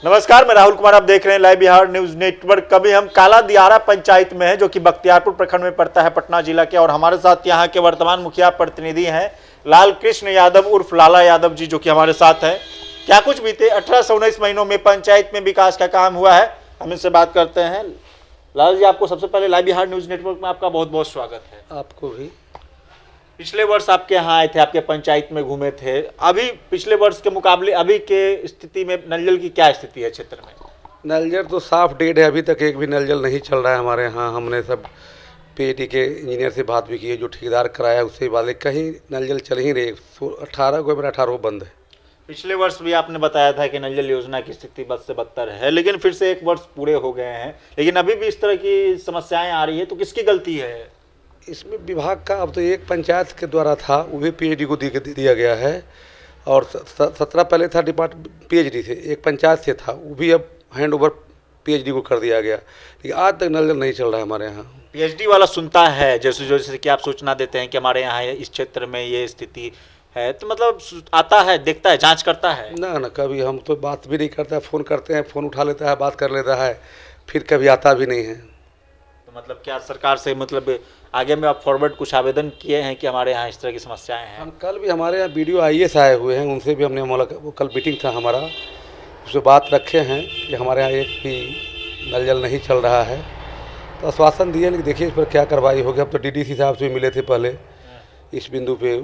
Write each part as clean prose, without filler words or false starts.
नमस्कार, मैं राहुल कुमार। आप देख रहे हैं लाइव बिहार न्यूज नेटवर्क। अभी हम काला दियारा पंचायत में हैं, जो कि बख्तियारपुर प्रखंड में पड़ता है, पटना जिला के। और हमारे साथ यहाँ के वर्तमान मुखिया प्रतिनिधि हैं लाल कृष्ण यादव उर्फ लाला यादव जी, जो कि हमारे साथ हैं। क्या कुछ बीते 18 से 19 महीनों में पंचायत में विकास का काम हुआ है, हम इनसे बात करते हैं। लाल जी, आपको सबसे पहले लाइव बिहार न्यूज नेटवर्क में आपका बहुत बहुत स्वागत है। आपको भी। पिछले वर्ष आपके यहाँ आए थे, आपके पंचायत में घूमे थे। अभी पिछले वर्ष के मुकाबले अभी के स्थिति में नल जल की क्या स्थिति है क्षेत्र में? नल जल तो साफ डेड है, अभी तक एक भी नल जल नहीं चल रहा है हमारे यहाँ। हमने सब पीएटी के इंजीनियर से बात भी की है, जो ठेकेदार कराया उससे बात, कहीं नल जल चल ही रही। 18 को मेरा 18 बंद है। पिछले वर्ष भी आपने बताया था कि नल जल योजना की स्थिति बद से बदतर है, लेकिन फिर से एक वर्ष पूरे हो गए हैं, लेकिन अभी भी इस तरह की समस्याएं आ रही है, तो किसकी गलती है? इसमें विभाग का, अब तो एक पंचायत के द्वारा था, वो भी पीएचडी को दिया गया है। और 17 पहले था डिपार्टमेंट पीएचडी से, एक पंचायत से था, वो भी अब हैंड ओवर पीएचडी को कर दिया गया। लेकिन आज तक नल जल नहीं चल रहा है हमारे यहाँ। पीएचडी वाला सुनता है, जैसे कि आप सूचना देते हैं कि हमारे यहाँ इस क्षेत्र में ये स्थिति है, तो मतलब आता है, देखता है, जांच करता है? ना कभी हम तो बात भी नहीं करता है। फ़ोन करते हैं, फ़ोन उठा लेता है, बात कर लेता है, फिर कभी आता भी नहीं है। तो मतलब क्या सरकार से मतलब आगे में आप फॉरवर्ड कुछ आवेदन किए हैं कि हमारे यहाँ इस तरह की समस्याएं हैं? हम कल भी, हमारे यहाँ BDO IAS आए हुए हैं, उनसे भी हमने वो कल मीटिंग था हमारा, उससे बात रखे हैं कि हमारे यहाँ एक भी नल जल नहीं चल रहा है। तो आश्वासन दिए, लेकिन देखिए इस पर क्या कार्रवाई होगी। अब तो DDC साहब से भी मिले थे पहले, इस बिंदु पे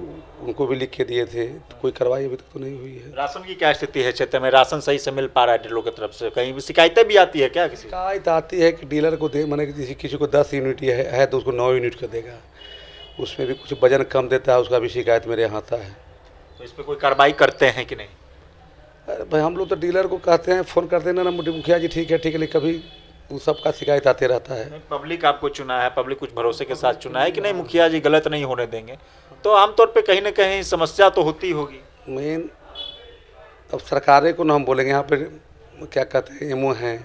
उनको भी लिख के दिए थे, तो कोई कार्रवाई अभी तक तो नहीं हुई है। राशन की क्या स्थिति है क्षेत्र में? राशन सही से मिल पा रहा है डीलरों की तरफ से? कहीं भी शिकायतें भी आती है क्या? किसी शिकायत आती है कि डीलर को दे, मैंने किसी को 10 यूनिट है तो उसको 9 यूनिट का देगा, उसमें भी कुछ वजन कम देता है, उसका भी शिकायत मेरे यहाँ आता है। तो इस पर कोई कार्रवाई करते हैं कि नहीं? अरे भाई, हम लोग तो डीलर को कहते हैं, फ़ोन करते हैं ना मुखिया जी, ठीक है, लेकिन कभी उस सबका शिकायत आते रहता है। पब्लिक आपको चुना है, पब्लिक कुछ भरोसे के साथ चुना है कि नहीं मुखिया जी गलत नहीं होने देंगे, तो आमतौर पे कहीं ना कहीं समस्या तो होती होगी। मेन अब सरकारें को ना हम बोलेंगे, यहाँ पे क्या कहते हैं, एमओ हैं,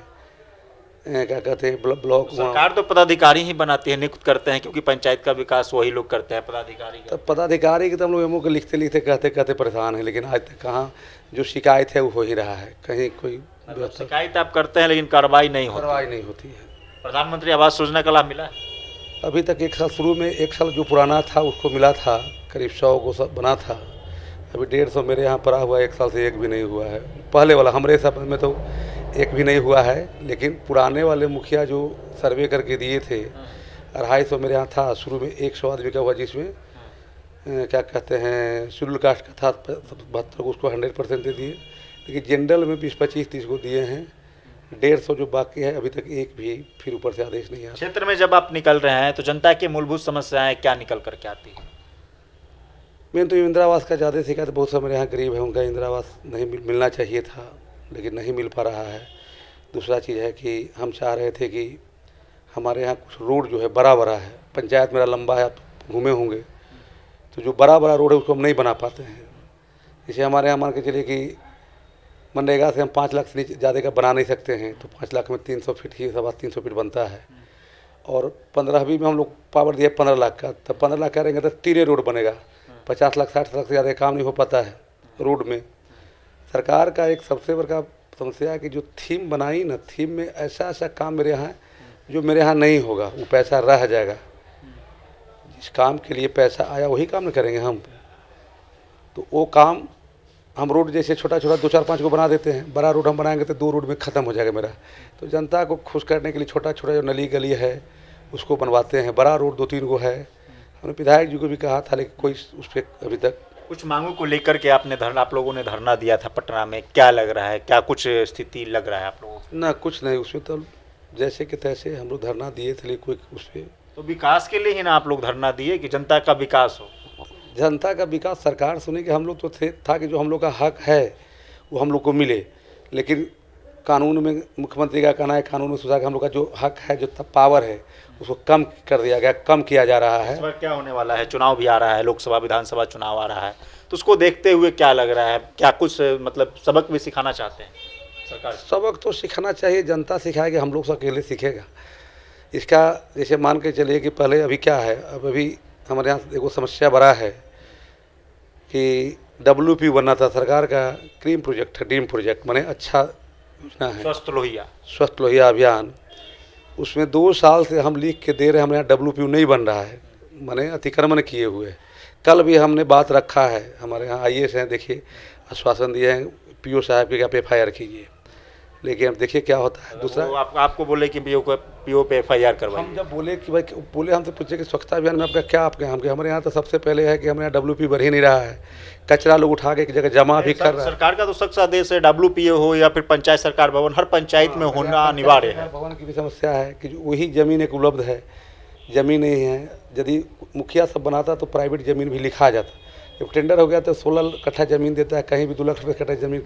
क्या कहते हैं, ब्लॉक। सरकार तो पदाधिकारी ही बनाती है, नियुक्त करते हैं, क्योंकि पंचायत का विकास वही लोग करते हैं, पदाधिकारी। तो पदाधिकारी के तो हम लोग एमओ को लिखते लिखते कहते परेशान हैं, लेकिन आज तक कहाँ जो शिकायत है वो हो ही रहा है। कहीं कोई शिकायत आप करते हैं लेकिन कार्रवाई नहीं होती है। प्रधानमंत्री आवास योजना का लाभ मिला? अभी तक एक साल, शुरू में एक साल जो पुराना था उसको मिला था, करीब 100 को सब बना था। अभी 150 मेरे यहाँ पड़ा हुआ है, एक साल से एक भी नहीं हुआ है। पहले वाला हमारे सब में तो एक भी नहीं हुआ है, लेकिन पुराने वाले मुखिया जो सर्वे करके दिए थे, 250 मेरे यहाँ था शुरू में, 100 आदमी का हुआ, जिसमें क्या कहते हैं शेड्यूल कास्ट का था 72 को, उसको 100% दे दिए। लेकिन जनरल में 20-25-30 को दिए हैं। 150 जो बाकी है अभी तक एक भी फिर ऊपर से आदेश नहीं आया। क्षेत्र में जब आप निकल रहे हैं तो जनता की मूलभूत समस्याएं क्या निकल करके आती है? मेन तो इंदिरा आवास का ज़्यादा शिकायत, बहुत से मेरे यहाँ गरीब है, उनका इंदिरा आवास नहीं मिलना चाहिए था, लेकिन नहीं मिल पा रहा है। दूसरा चीज़ है कि हम चाह रहे थे कि हमारे यहाँ कुछ रोड जो है बड़ा बड़ा है, पंचायत मेरा लंबा है, आप घूमे होंगे, तो जो बड़ा बड़ा रोड है उसको हम नहीं बना पाते हैं। जैसे हमारे यहाँ मान के चलिए कि मनरेगा से हम 5 लाख से नीचे ज़्यादा का बना नहीं सकते हैं, तो 5 लाख में 300 फीट ही, 350 फीट बनता है। और 15वीं में हम लोग पावर दिया 15 लाख का, तब 15 लाख करेंगे तो 3 रोड बनेगा। 50 लाख 60 लाख से ज़्यादा काम नहीं हो पाता है रोड में। सरकार का एक सबसे बड़ा समस्या है कि जो थीम बनाई ना, थीम में ऐसा ऐसा काम मेरे यहाँ है जो मेरे यहाँ नहीं होगा, वो पैसा रह जाएगा। जिस काम के लिए पैसा आया वही काम नहीं करेंगे हम, तो वो काम हम रोड जैसे छोटा छोटा 2-4-5 को बना देते हैं, बड़ा रोड हम बनाएंगे तो 2 रोड में ख़त्म हो जाएगा मेरा। तो जनता को खुश करने के लिए छोटा छोटा जो नली गली है उसको बनवाते हैं। बड़ा रोड 2-3 को है, हमने विधायक जी को भी कहा था, लेकिन कोई उस पर अभी तक। कुछ मांगों को लेकर के आप लोगों ने धरना दिया था पटना में, क्या लग रहा है, क्या कुछ स्थिति लग रहा है आप लोगों को? ना कुछ नहीं, उसमें तो जैसे कि तैसे हम लोग धरना दिए थे, लेकिन कोई उस पर। तो विकास के लिए ही ना आप लोग धरना दिए कि जनता का विकास हो? जनता का विकास सरकार सुने कि हम लोग तो था कि जो हम लोग का हक है वो हम लोग को मिले, लेकिन कानून में मुख्यमंत्री का कहना है, कानून में सोचा कि हम लोग का जो हक है, जो पावर है, उसको कम कर दिया गया, कम किया जा रहा है। इस बार क्या होने वाला है? चुनाव भी आ रहा है, लोकसभा विधानसभा चुनाव आ रहा है, तो उसको देखते हुए क्या लग रहा है, क्या कुछ मतलब सबक भी सिखाना चाहते हैं सरकार? सबक तो सिखाना चाहिए, जनता सिखाएगी, हम लोग से अकेले सीखेगा इसका। जैसे मान के चलिए कि पहले अभी क्या है, अब अभी हमारे यहाँ देखो समस्या बड़ा है कि WP बनना था सरकार का, क्रीम प्रोजेक्ट है, ड्रीम प्रोजेक्ट, माने अच्छा योजना है स्वस्थ लोहिया। स्वस्थ लोहिया अभियान, उसमें 2 साल से हम लिख के दे रहे हैं, हमारे यहाँ WPU नहीं बन रहा है, माने अतिक्रमण किए हुए। कल भी हमने बात रखा है, हमारे यहाँ IAS हैं, देखिए आश्वासन दिए हैं PO साहब के, आप FIR कीजिए, लेकिन अब देखिए क्या होता है। दूसरा आपको बोले कि PO पे FIR करवाइए। हम जब बोले कि भाई, बोले हमसे पूछे कि स्वच्छता अभियान में आपका क्या, आपके हमके हमारे यहाँ तो सबसे पहले है कि हमारे यहाँ WPU बढ़ ही नहीं रहा है, कचरा लोग उठा के एक जगह जमा भी कर रहा है। सरकार का तो सख्त आदेश है, WPO हो या फिर पंचायत सरकार भवन, हर पंचायत में होना अनिवार्य है। भवन की भी समस्या है कि जो वही जमीन एक उपलब्ध है, जमीन नहीं है। यदि मुखिया सब बनाता तो प्राइवेट ज़मीन भी लिखा जाता। जब टेंडर हो गया तो 16 कट्ठा ज़मीन देता है, कहीं भी 2 लाख रुपये कट्ठा ज़मीन,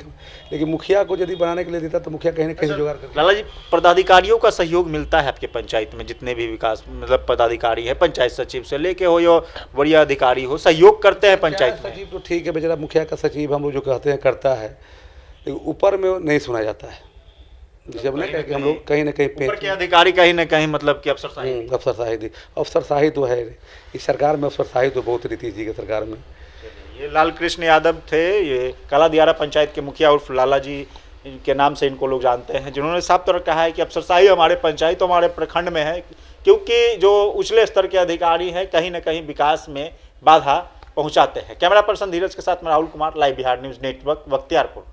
लेकिन मुखिया को यदि बनाने के लिए देता तो मुखिया कहीं ना कहीं जुगाड़ करता। लाला जी, पदाधिकारियों का सहयोग मिलता है आपके पंचायत में? जितने भी विकास मतलब पदाधिकारी है, पंचायत सचिव से लेके हो या वरीय अधिकारी हो, सहयोग करते हैं पंचायत में? सचिव तो ठीक है बेचारा, मुखिया का सचिव हम लोग जो कहते हैं करता है, लेकिन ऊपर में नहीं सुना जाता है। जैसे हमने कहा कि हम लोग कहीं ना कहीं ऊपर के अधिकारी कहीं ना कहीं मतलब कि अफसरशाही तो है, इस सरकार में अफसरशाही तो बहुत रीति जी की सरकार में। ये लाल कृष्ण यादव थे, ये काला दियारा पंचायत के मुखिया उर्फ लाला जी के नाम से इनको लोग जानते हैं, जिन्होंने साफ तौर कहा है कि अफसरशाही हमारे पंचायत हमारे प्रखंड में है, क्योंकि जो उछले स्तर के अधिकारी हैं कहीं ना कहीं विकास में बाधा पहुंचाते हैं। कैमरा पर्सन धीरज के साथ मैं Rahul Kumar, live Bihar news network, Bakhtiyarpur.